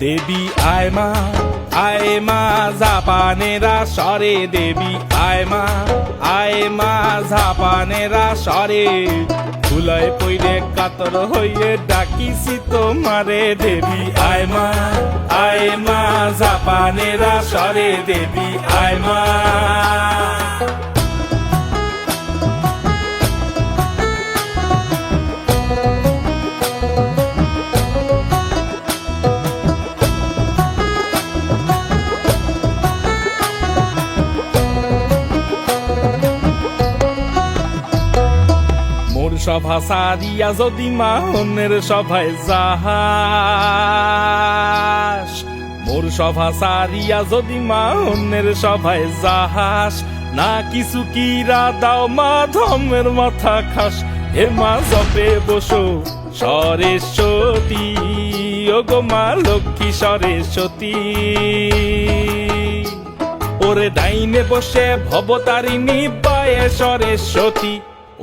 দেবী আয় মা জাপানেরা সরে দেবী আয় মা জাপানেরা সরে ভুলায় পইরে কাতর হইয়ে ডাকিছি তোমারে দেবী আয় মা জাপানেরা সরে দেবী আয় মা। সভা সারিয়া যদি মা অন্যের সভায় যাহাস, মোর সভা সারিয়া যদি মা অন্যের সভায় যাহাস, না কিছু কিরা দাও মা ধর্মের মাথা খাস। হে মা জপে বসো সরস্বতী, ও গো মা লক্ষ্মী সরস্বতী। ওরে ডাইনে বসে ভবতারিণী বায়ে সরস্বতী,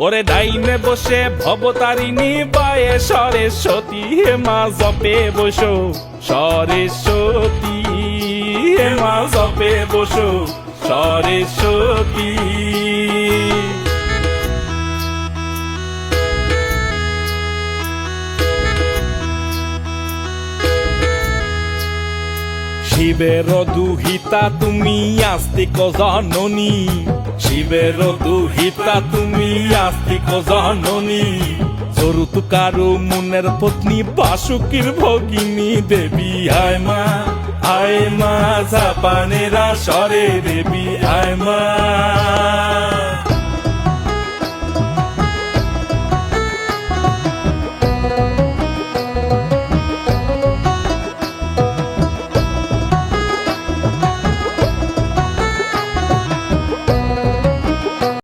ওরে ডাইনে বসে ভবতারিণী বায়ে সরস্বতী। হে মা জপে বসো সরস্বতী, হে মা জপে বসো সরস্বতী। শিবের দুহিতা তুমি আস্তিক জননী, শিবের দুহিতা তুমি আস্তিক জননী। সরুতুকারু মুনের পত্নী বাসুকীর ভগিনী দেবী আয় মা জাপানেরা সরে দেবী আয় মা।